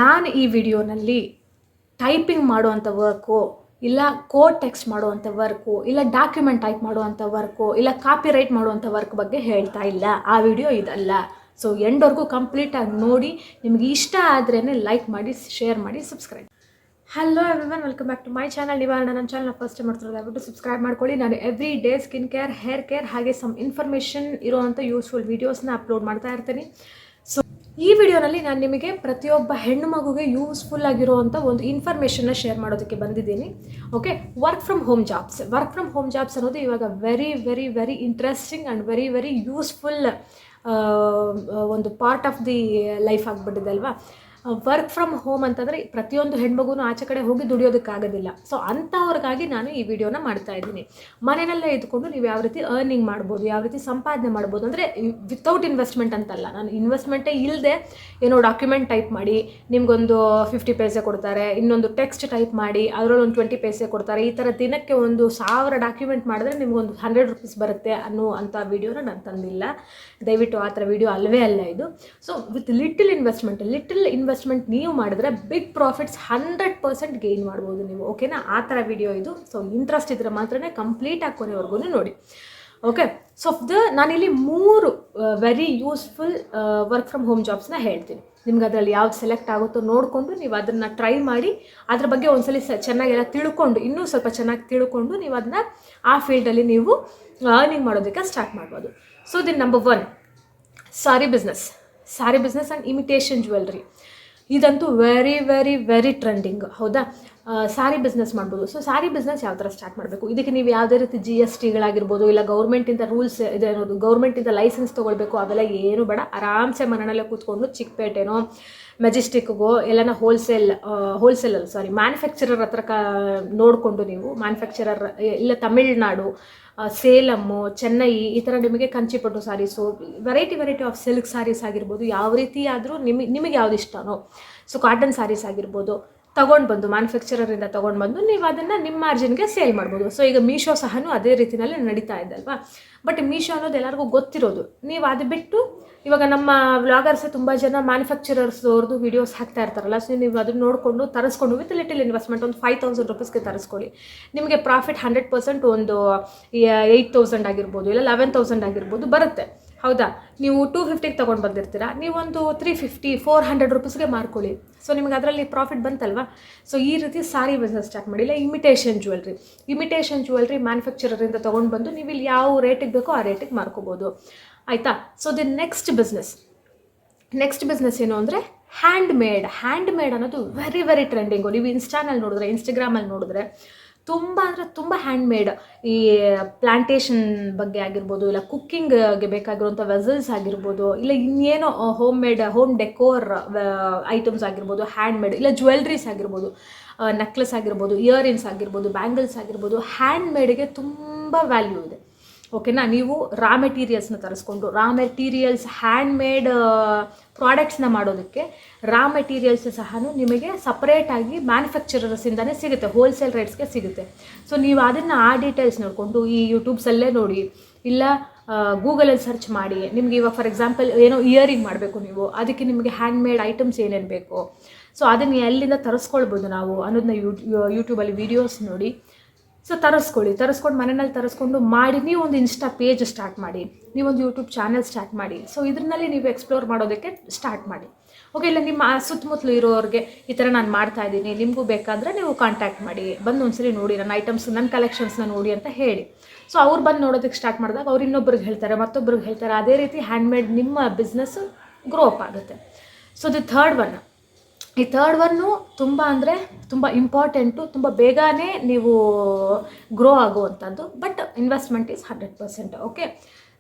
ನಾನು ಈ ವಿಡಿಯೋನಲ್ಲಿ ಟೈಪಿಂಗ್ ಮಾಡುವಂಥ ವರ್ಕು, ಇಲ್ಲ ಕೋಡ್ ಟೆಕ್ಸ್ಟ್ ಮಾಡುವಂಥ ವರ್ಕು, ಇಲ್ಲ ಡಾಕ್ಯುಮೆಂಟ್ ಟೈಪ್ ಮಾಡುವಂಥ ವರ್ಕು, ಇಲ್ಲ ಕಾಪಿ ರೈಟ್ ಮಾಡುವಂಥ ವರ್ಕ್ ಬಗ್ಗೆ ಹೇಳ್ತಾ ಇಲ್ಲ. ಆ ವಿಡಿಯೋ ಇದಲ್ಲ. ಸೊ ಎಂಡ್ವರೆಗೂ ಕಂಪ್ಲೀಟಾಗಿ ನೋಡಿ. ನಿಮಗೆ ಇಷ್ಟ ಆದ್ರೇ ಲೈಕ್ ಮಾಡಿ, ಶೇರ್ ಮಾಡಿ, subscribe. Hello everyone, welcome back to my channel. ನೀವು ನನ್ನ ಚಾನಲ್ನ ಫಸ್ಟ್ ಟೈಮ್ ಮಾಡ್ತಿರೋದು ದಯವಿಟ್ಟು ಸಬ್ಸ್ಕ್ರೈಬ್ ಮಾಡ್ಕೊಳ್ಳಿ. ನಾನು every day skin care, hair care ಹಾಗೆ ಸಮ್ ಇನ್ಫಾರ್ಮೇಷನ್ ಇರುವಂಥ ಯೂಸ್ಫುಲ್ ವೀಡಿಯೋಸ್ನ ಅಪ್ಲೋಡ್ ಮಾಡ್ತಾ ಇರ್ತೀನಿ. ಸೊ ಈ ವಿಡಿಯೋನಲ್ಲಿ ನಾನು ನಿಮಗೆ ಪ್ರತಿಯೊಬ್ಬ ಹೆಣ್ಣು ಮಗುಗೆ ಯೂಸ್ಫುಲ್ ಆಗಿರುವಂಥ ಒಂದು ಇನ್ಫಾರ್ಮೇಷನ್ನ ಶೇರ್ ಮಾಡೋದಕ್ಕೆ ಬಂದಿದ್ದೀನಿ. Okay, work from home jobs ಅನ್ನೋದು ಇವಾಗ very very very interesting and very very useful ಒಂದು ಪಾರ್ಟ್ ಆಫ್ ದಿ ಲೈಫ್ ಆಗಿಬಿಟ್ಟಿದೆ ಅಲ್ವಾ. ವರ್ಕ್ ಫ್ರಮ್ ಹೋಮ್ ಅಂತಂದರೆ ಪ್ರತಿಯೊಂದು ಹೆಣ್ಮಗುನೂ ಆಚೆ ಕಡೆ ಹೋಗಿ ದುಡಿಯೋದಕ್ಕಾಗೋದಿಲ್ಲ. ಸೊ ಅಂಥವ್ರಿಗಾಗಿ ನಾನು ಈ ವಿಡಿಯೋನ ಮಾಡ್ತಾ ಇದ್ದೀನಿ. ಮನೆಯಲ್ಲೇ ಇದ್ಕೊಂಡು ನೀವು ಯಾವ ರೀತಿ ಅರ್ನಿಂಗ್ ಮಾಡ್ಬೋದು, ಯಾವ ರೀತಿ ಸಂಪಾದನೆ ಮಾಡ್ಬೋದು, ಅಂದರೆ ವಿತೌಟ್ ಇನ್ವೆಸ್ಟ್ಮೆಂಟ್ ಅಂತಲ್ಲ. ನಾನು ಇನ್ವೆಸ್ಟ್ಮೆಂಟೇ ಇಲ್ಲದೆ ಏನೋ ಡಾಕ್ಯುಮೆಂಟ್ ಟೈಪ್ ಮಾಡಿ ನಿಮಗೊಂದು 50 ಪೈಸೆ ಕೊಡ್ತಾರೆ, ಇನ್ನೊಂದು ಟೆಕ್ಸ್ಟ್ ಟೈಪ್ ಮಾಡಿ ಅದರಲ್ಲಿ ಒಂದು 20 ಪೈಸೆ ಕೊಡ್ತಾರೆ, ಈ ಥರ ದಿನಕ್ಕೆ 1000 ಡಾಕ್ಯುಮೆಂಟ್ ಮಾಡಿದ್ರೆ ನಿಮಗೊಂದು 100 ರೂಪೀಸ್ ಬರುತ್ತೆ ಅನ್ನೋ ಅಂಥ ವಿಡಿಯೋನ ನಾನು ತಂದಿಲ್ಲ. ದಯವಿಟ್ಟು ಆ ಥರ ವಿಡಿಯೋ ಅಲ್ಲವೇ ಅಲ್ಲ ಇದು. ಸೊ ವಿತ್ ಲಿಟಲ್ ಇನ್ವೆಸ್ಟ್ಮೆಂಟ್ ನೀವು ಮಾಡಿದ್ರೆ ಬಿಗ್ ಪ್ರಾಫಿಟ್ಸ್ 100% ಗೇನ್ ಮಾಡ್ಬೋದು ನೀವು. ಓಕೆನಾ, ಆ ಥರ ವಿಡಿಯೋ ಇದು. ಸೊ ಇಂಟ್ರೆಸ್ಟ್ ಇದ್ರೆ ಮಾತ್ರನೇ ಕಂಪ್ಲೀಟ್ ಆಗಿ ಕೊನೆವರೆಗೂ ನೋಡಿ. ಓಕೆ, ಸೊ ನಾನಿಲ್ಲಿ 3 very useful work from home ಜಾಬ್ಸ್ನ ಹೇಳ್ತೀನಿ. ನಿಮ್ಗೆ ಅದರಲ್ಲಿ ಯಾವ್ದು ಸೆಲೆಕ್ಟ್ ಆಗುತ್ತೋ ನೋಡಿಕೊಂಡು ನೀವು ಅದನ್ನು ಟ್ರೈ ಮಾಡಿ ಅದ್ರ ಬಗ್ಗೆ ಒಂದ್ಸಲಿ ಚೆನ್ನಾಗೆಲ್ಲ ತಿಳ್ಕೊಂಡು, ಇನ್ನೂ ಸ್ವಲ್ಪ ಚೆನ್ನಾಗಿ ತಿಳ್ಕೊಂಡು ನೀವು ಅದನ್ನ ಆ ಫೀಲ್ಡಲ್ಲಿ ನೀವು ಅರ್ನಿಂಗ್ ಮಾಡೋದಕ್ಕೆ ಸ್ಟಾರ್ಟ್ ಮಾಡ್ಬೋದು. So number 1, sorry business and imitation jewellery. ಇದಂತೂ ವೆರಿ ವೆರಿ ವೆರಿ ಟ್ರೆಂಡಿಂಗ್. ಹೌದಾ, ಸಾರಿ ಬಿಸ್ನೆಸ್ ಮಾಡ್ಬೋದು. ಸೊ ಸಾರಿ ಬಿಸ್ನೆಸ್ ಯಾವ ಥರ ಸ್ಟಾರ್ಟ್ ಮಾಡಬೇಕು, ಇದಕ್ಕೆ ನೀವು ಯಾವುದೇ ರೀತಿ GSTಗಳಾಗಿರ್ಬೋದು, ಇಲ್ಲ ಗೌರ್ಮೆಂಟಿಂದ ರೂಲ್ಸ್ ಇದೆ ಅನ್ನೋದು, ಗೌರ್ಮೆಂಟಿಂದ ಲೈಸೆನ್ಸ್ ತೊಗೊಳ್ಬೇಕು, ಅವೆಲ್ಲ ಏನು ಬೇಡ. ಆರಾಮ್ಸೆ ಮನೆಯಲ್ಲೇ ಕೂತ್ಕೊಂಡು ಚಿಕ್ಕಪೇಟೆನೋ ಮೆಜೆಸ್ಟಿಕ್ಗೋ ಎಲ್ಲನ ಮ್ಯಾನುಫ್ಯಾಕ್ಚರರ್ ಹತ್ರ ನೋಡಿಕೊಂಡು ನೀವು ಮ್ಯಾನುಫ್ಯಾಕ್ಚರರ್ ಇಲ್ಲ ತಮಿಳ್ನಾಡು, ಸೇಲಮ್ಮು, ಚೆನ್ನೈ, ಈ ಥರ ನಿಮಗೆ ಕಂಚಿಪಟ್ಟು ಸಾರೀಸು, ವೆರೈಟಿ ಆಫ್ ಸಿಲ್ಕ್ ಸಾರೀಸ್ ಆಗಿರ್ಬೋದು, ಯಾವ ರೀತಿ ಆದರೂ ನಿಮಗೆ ಯಾವ್ದು ಇಷ್ಟನೋ, ಸೊ ಕಾಟನ್ ಸಾರೀಸ್ ಆಗಿರ್ಬೋದು, ಮ್ಯಾನುಫ್ಯಾಕ್ಚರರಿಂದ ತೊಗೊಂಡು ಬಂದು ನೀವು ಅದನ್ನು ನಿಮ್ಮ ಮಾರ್ಜಿನ್ಗೆ ಸೇಲ್ ಮಾಡ್ಬೋದು. ಸೊ ಈಗ ಮೀಶೋ ಸಹನೂ ಅದೇ ರೀತಿಯಲ್ಲಿ ನಡೀತಾ ಇದೆ ಅಲ್ವಾ. ಬಟ್ ಮೀಶೋ ಅನ್ನೋದು ಎಲ್ಲರಿಗೂ ಗೊತ್ತಿರೋದು. ನೀವು ಅದು ಬಿಟ್ಟು ಇವಾಗ ನಮ್ಮ ವ್ಲಾಗರ್ಸೇ ತುಂಬ ಜನ ಮ್ಯಾನುಫ್ಯಾಕ್ಚರರ್ಸ್ ಅವ್ರದ್ದು ವೀಡಿಯೋಸ್ ಹಾಕ್ತಾ ಇರ್ತಾರಲ್ಲ. ಸೊ ನೀವು ಅದನ್ನು ನೋಡಿಕೊಂಡು ತರಿಸ್ಕೊಂಡು ವಿತ್ ಲಿಟಲ್ ಇನ್ವೆಸ್ಟ್ಮೆಂಟ್ ಒಂದು 5000 ರೂಪೀಸ್ಗೆ ತರಿಸ್ಕೊಳ್ಳಿ. ನಿಮಗೆ ಪ್ರಾಫಿಟ್ 100% ಒಂದು 8000 ಆಗಿರ್ಬೋದು, ಇಲ್ಲ 11000 ಆಗಿರ್ಬೋದು ಬರುತ್ತೆ. ಹೌದಾ, ನೀವು 250ಗೆ ತೊಗೊಂಡು ಬಂದಿರ್ತೀರಾ, ನೀವೊಂದು 350-400 ರೂಪೀಸ್ಗೆ ಮಾರ್ಕೊಳ್ಳಿ. ಸೊ ನಿಮಗೆ ಅದರಲ್ಲಿ ಪ್ರಾಫಿಟ್ ಬಂತಲ್ವಾ. ಸೊ ಈ ರೀತಿ ಸಾರಿ ಬಿಸ್ನೆಸ್ ಸ್ಟಾರ್ಟ್ ಮಾಡಿ. ಇಲ್ಲ ಇಮಿಟೇಷನ್ ಜ್ಯುವೆಲ್ರಿ ಮ್ಯಾನುಫ್ಯಾಕ್ಚರರಿಂದ ತೊಗೊಂಡು ಬಂದು ನೀವು ಇಲ್ಲಿ ಯಾವ ರೇಟಿಗೆ ಬೇಕೋ ಆ ರೇಟಿಗೆ ಮಾರ್ಕೋಬೋದು. ಆಯಿತಾ. ಸೊ ನೆಕ್ಸ್ಟ್ ಬಿಸ್ನೆಸ್ ಏನು ಅಂದರೆ ಹ್ಯಾಂಡ್ ಮೇಡ್ ಅನ್ನೋದು ವೆರಿ ವೆರಿ ಟ್ರೆಂಡಿಂಗು. ನೀವು ಇನ್ಸ್ಟಾಗ್ರಾಮಲ್ಲಿ ನೋಡಿದ್ರೆ ತುಂಬ ಅಂದರೆ ತುಂಬ ಹ್ಯಾಂಡ್ ಮೇಡ್, ಈ ಪ್ಲಾಂಟೇಶನ್ ಬಗ್ಗೆ ಆಗಿರ್ಬೋದು, ಇಲ್ಲ ಕುಕ್ಕಿಂಗ್ಗೆ ಬೇಕಾಗಿರುವಂಥ ವೆಸಲ್ಸ್ ಆಗಿರ್ಬೋದು, ಇಲ್ಲ ಇನ್ನೇನೋ ಹೋಮ್ ಡೆಕೋರ್ ಐಟಮ್ಸ್ ಆಗಿರ್ಬೋದು, ಹ್ಯಾಂಡ್ ಮೇಡ್, ಇಲ್ಲ ಜ್ಯುವೆಲ್ರೀಸ್ ಆಗಿರ್ಬೋದು, ನೆಕ್ಲೆಸ್ ಆಗಿರ್ಬೋದು, ಇಯರಿಂಗ್ಸ್ ಆಗಿರ್ಬೋದು, ಬ್ಯಾಂಗಲ್ಸ್ ಆಗಿರ್ಬೋದು, ಹ್ಯಾಂಡ್ ಮೇಡ್ಗೆ ತುಂಬ ವ್ಯಾಲ್ಯೂ ಇದೆ. ಓಕೆನಾ. ನೀವು ರಾ ಮೆಟೀರಿಯಲ್ಸ್ನ ತರಿಸ್ಕೊಂಡು ಹ್ಯಾಂಡ್ ಮೇಡ್ ಪ್ರಾಡಕ್ಟ್ಸ್ನ ಮಾಡೋದಕ್ಕೆ ರಾ ಮೆಟೀರಿಯಲ್ಸ್ ಸಹ ನಿಮಗೆ ಸಪ್ರೇಟಾಗಿ ಮ್ಯಾನುಫ್ಯಾಕ್ಚರರ್ಸಿಂದನೇ ಸಿಗುತ್ತೆ, ಹೋಲ್ಸೇಲ್ ರೇಟ್ಸ್ಗೆ ಸಿಗುತ್ತೆ. ಸೊ ನೀವು ಅದನ್ನು ಆ ಡೀಟೇಲ್ಸ್ ನೋಡಿಕೊಂಡು ಈ ಯೂಟ್ಯೂಬ್ಸಲ್ಲೇ ನೋಡಿ, ಇಲ್ಲ ಗೂಗಲಲ್ಲಿ ಸರ್ಚ್ ಮಾಡಿ. ನಿಮಗೆ ಇವಾಗ ಫಾರ್ ಎಕ್ಸಾಂಪಲ್ ಏನೋ ಇಯರಿಂಗ್ ಮಾಡಬೇಕು ನೀವು, ಅದಕ್ಕೆ ನಿಮಗೆ ಹ್ಯಾಂಡ್ ಮೇಡ್ ಐಟಮ್ಸ್ ಏನೇನು ಬೇಕು, ಸೊ ಅದನ್ನು ಎಲ್ಲಿಂದ ತರಿಸ್ಕೊಳ್ಬೋದು ನಾವು ಅನ್ನೋದನ್ನ ಯೂಟ್ಯೂಬಲ್ಲಿ ವೀಡಿಯೋಸ್ ನೋಡಿ. ಸೊ ತರಿಸ್ಕೊಂಡು ಮನೆಯಲ್ಲಿ ತರಿಸ್ಕೊಂಡು ಮಾಡಿ ನೀವು ಒಂದು ಇನ್ಸ್ಟಾ ಪೇಜ್ ಸ್ಟಾರ್ಟ್ ಮಾಡಿ, ನೀವೊಂದು ಯೂಟ್ಯೂಬ್ ಚಾನಲ್ ಸ್ಟಾರ್ಟ್ ಮಾಡಿ. ಸೊ ಇದರಲ್ಲಿ ನೀವು ಎಕ್ಸ್ಪ್ಲೋರ್ ಮಾಡೋದಕ್ಕೆ ಸ್ಟಾರ್ಟ್ ಮಾಡಿ. ಓಕೆ, ಇಲ್ಲ ನಿಮ್ಮ ಸುತ್ತಮುತ್ತಲು ಇರೋರಿಗೆ ಈ ಥರ ನಾನು ಮಾಡ್ತಾ ಇದ್ದೀನಿ, ನಿಮಗೂ ಬೇಕಾದರೆ ನೀವು ಕಾಂಟ್ಯಾಕ್ಟ್ ಮಾಡಿ, ಬಂದು ಒಂದ್ಸರಿ ನೋಡಿ ನನ್ನ ಕಲೆಕ್ಷನ್ಸ್ನ ನೋಡಿ ಅಂತ ಹೇಳಿ. ಸೊ ಅವ್ರು ಬಂದು ನೋಡೋದಕ್ಕೆ ಸ್ಟಾರ್ಟ್ ಮಾಡಿದಾಗ ಅವ್ರು ಇನ್ನೊಬ್ರಿಗೆ ಹೇಳ್ತಾರೆ, ಮತ್ತೊಬ್ರಿಗೆ ಹೇಳ್ತಾರೆ. ಅದೇ ರೀತಿ ಹ್ಯಾಂಡ್ಮೇಡ್ ನಿಮ್ಮ ಬಿಸ್ನೆಸ್ ಗ್ರೋ ಅಪ್ ಆಗುತ್ತೆ. ಸೊ ಈ ಥರ್ಡ್ ಒನ್ನು ತುಂಬ ಅಂದರೆ ತುಂಬ ಇಂಪಾರ್ಟೆಂಟು, ತುಂಬ ಬೇಗನೆ ನೀವು ಗ್ರೋ ಆಗುವಂಥದ್ದು. But investment is 100%. Okay,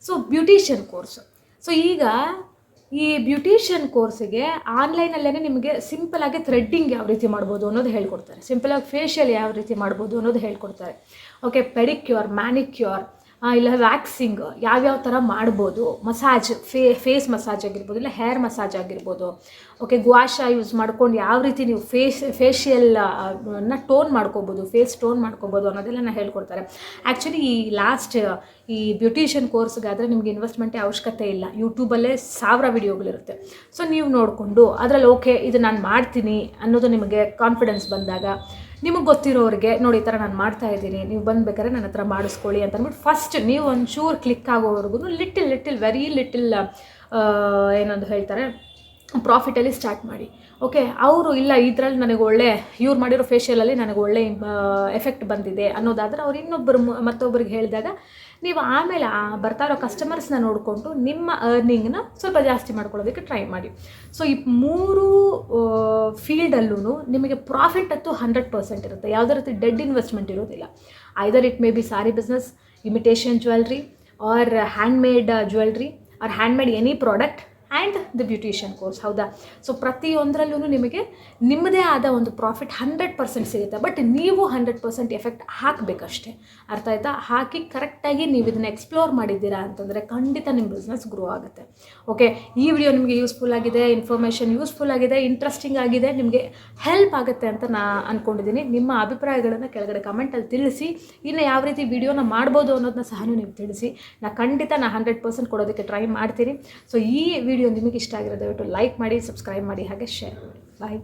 so beautician course. So ಈಗ ಈ ಬ್ಯೂಟಿಷಿಯನ್ ಕೋರ್ಸಿಗೆ ಆನ್ಲೈನಲ್ಲೇ ನಿಮಗೆ ಸಿಂಪಲಾಗಿ ಥ್ರೆಡ್ಡಿಂಗ್ ಯಾವ ರೀತಿ ಮಾಡ್ಬೋದು ಅನ್ನೋದು ಹೇಳ್ಕೊಡ್ತಾರೆ, ಸಿಂಪಲಾಗಿ ಫೇಶಿಯಲ್ ಯಾವ ರೀತಿ ಮಾಡ್ಬೋದು ಅನ್ನೋದು ಹೇಳ್ಕೊಡ್ತಾರೆ. ಓಕೆ, ಪೆಡಿಕ್ಯೂರ್, ಮ್ಯಾನಿಕ್ಯೂರ್, ಇಲ್ಲ ವ್ಯಾಕ್ಸಿಂಗ್ ಯಾವ್ಯಾವ ಥರ ಮಾಡ್ಬೋದು, ಮಸಾಜ್ ಫೇಸ್ ಮಸಾಜ್ ಆಗಿರ್ಬೋದು, ಇಲ್ಲ ಹೇರ್ ಮಸಾಜ್ ಆಗಿರ್ಬೋದು. ಓಕೆ, ಗ್ವಾಷಾ ಯೂಸ್ ಮಾಡ್ಕೊಂಡು ಯಾವ ರೀತಿ ನೀವು ಫೇಶಿಯಲ್ನ ಟೋನ್ ಮಾಡ್ಕೋಬೋದು, ಫೇಸ್ ಟೋನ್ ಮಾಡ್ಕೋಬೋದು ಅನ್ನೋದೆಲ್ಲ ನಾನು ಹೇಳ್ಕೊಡ್ತಾರೆ. ಆ್ಯಕ್ಚುಲಿ ಈ ಬ್ಯೂಟಿಷಿಯನ್ ಕೋರ್ಸ್ಗಾದರೆ ನಿಮಗೆ ಇನ್ವೆಸ್ಟ್ಮೆಂಟೇ ಅವಶ್ಯಕತೆ ಇಲ್ಲ. ಯೂಟ್ಯೂಬಲ್ಲೇ 1000 ವಿಡಿಯೋಗಳಿರುತ್ತೆ. ಸೊ ನೀವು ನೋಡಿಕೊಂಡು ಅದರಲ್ಲಿ ಓಕೆ ಇದು ನಾನು ಮಾಡ್ತೀನಿ ಅನ್ನೋದು ನಿಮಗೆ ಕಾನ್ಫಿಡೆನ್ಸ್ ಬಂದಾಗ, ನಿಮಗೆ ಗೊತ್ತಿರೋರಿಗೆ ನೋಡಿ ಈ ಥರ ನಾನು ಮಾಡ್ತಾ ಇದ್ದೀನಿ, ನೀವು ಬಂದುಬೇಕಾದ್ರೆ ನನ್ನ ಹತ್ರ ಮಾಡಿಸ್ಕೊಳ್ಳಿ ಅಂತ ಅಂದ್ಬಿಟ್ಟು ಫಸ್ಟ್ ನೀವು ಒಂಚೂರು ಕ್ಲಿಕ್ ಆಗೋವರೆಗೂ ವೆರಿ ಲಿಟಲ್ ಏನೊಂದು ಹೇಳ್ತಾರೆ ಪ್ರಾಫಿಟಲ್ಲಿ ಸ್ಟಾರ್ಟ್ ಮಾಡಿ. ಓಕೆ, ಅವರು ಇಲ್ಲ ಇದರಲ್ಲಿ ನನಗೆ ಇವ್ರು ಮಾಡಿರೋ ಫೇಶಿಯಲಲ್ಲಿ ನನಗೆ ಒಳ್ಳೆ ಎಫೆಕ್ಟ್ ಬಂದಿದೆ ಅನ್ನೋದಾದರೆ ಅವ್ರು ಮತ್ತೊಬ್ಬರಿಗೆ ಹೇಳಿದಾಗ ನೀವು ಆಮೇಲೆ ಬರ್ತಾ ಇರೋ ಕಸ್ಟಮರ್ಸ್ನ ನೋಡಿಕೊಂಡು ನಿಮ್ಮ ಅರ್ನಿಂಗ್ನ ಸ್ವಲ್ಪ ಜಾಸ್ತಿ ಮಾಡ್ಕೊಳ್ಳೋದಕ್ಕೆ ಟ್ರೈ ಮಾಡಿ. ಸೊ ಈ 3 ಫೀಲ್ಡಲ್ಲೂ ನಿಮಗೆ ಪ್ರಾಫಿಟ್ ಅಂತೂ 100% ಇರುತ್ತೆ. ಯಾವುದೇ ರೀತಿ ಡೆಡ್ ಇನ್ವೆಸ್ಟ್ಮೆಂಟ್ ಇರೋದಿಲ್ಲ. Either it may be sari business, imitation jewellery, or handmade jewellery, or handmade any product and the beautician course. ಹೌದಾ? ಸೊ ಪ್ರತಿಯೊಂದರಲ್ಲೂ ನಿಮಗೆ ನಿಮ್ಮದೇ ಆದ ಒಂದು ಪ್ರಾಫಿಟ್ 100% ಸಿಗುತ್ತೆ. ಬಟ್ ನೀವು 100% ಎಫೆಕ್ಟ್ ಹಾಕಬೇಕಷ್ಟೇ. ಅರ್ಥ ಆಯ್ತಾ? ಹಾಕಿ ಕರೆಕ್ಟಾಗಿ ನೀವು ಇದನ್ನು ಎಕ್ಸ್ಪ್ಲೋರ್ ಮಾಡಿದ್ದೀರಾ ಅಂತಂದರೆ ಖಂಡಿತ ನಿಮ್ಮ ಬಿಸ್ನೆಸ್ ಗ್ರೋ ಆಗುತ್ತೆ. ಓಕೆ, ಈ ವಿಡಿಯೋ ನಿಮಗೆ ಯೂಸ್ಫುಲ್ ಆಗಿದೆ, ಇನ್ಫಾರ್ಮೇಷನ್ ಯೂಸ್ಫುಲ್ ಆಗಿದೆ, ಇಂಟ್ರೆಸ್ಟಿಂಗ್ ಆಗಿದೆ, ನಿಮಗೆ ಹೆಲ್ಪ್ ಆಗುತ್ತೆ ಅಂತ ನಾನು ಅಂದ್ಕೊಂಡಿದ್ದೀನಿ. ನಿಮ್ಮ ಅಭಿಪ್ರಾಯಗಳನ್ನು ಕೆಳಗಡೆ ಕಮೆಂಟಲ್ಲಿ ತಿಳಿಸಿ. ಇನ್ನು ಯಾವ ರೀತಿ ವಿಡಿಯೋನ ಮಾಡ್ಬೋದು ಅನ್ನೋದನ್ನ ಸಹ ನೀವು ತಿಳಿಸಿ. ನಾನು 100% ಕೊಡೋದಕ್ಕೆ ಟ್ರೈ ಮಾಡ್ತೀನಿ. ಸೊ ಈ ವಿಡಿಯೋ ನಿಮಗೆ ಇಷ್ಟ ಆಗಿರೋ ದಯವಿಟ್ಟು ಲೈಕ್ ಮಾಡಿ, ಸಬ್ಸ್ಕ್ರೈಬ್ ಮಾಡಿ, ಹಾಗೆ ಶೇರ್ ಮಾಡಿ. ಬಾಯ್.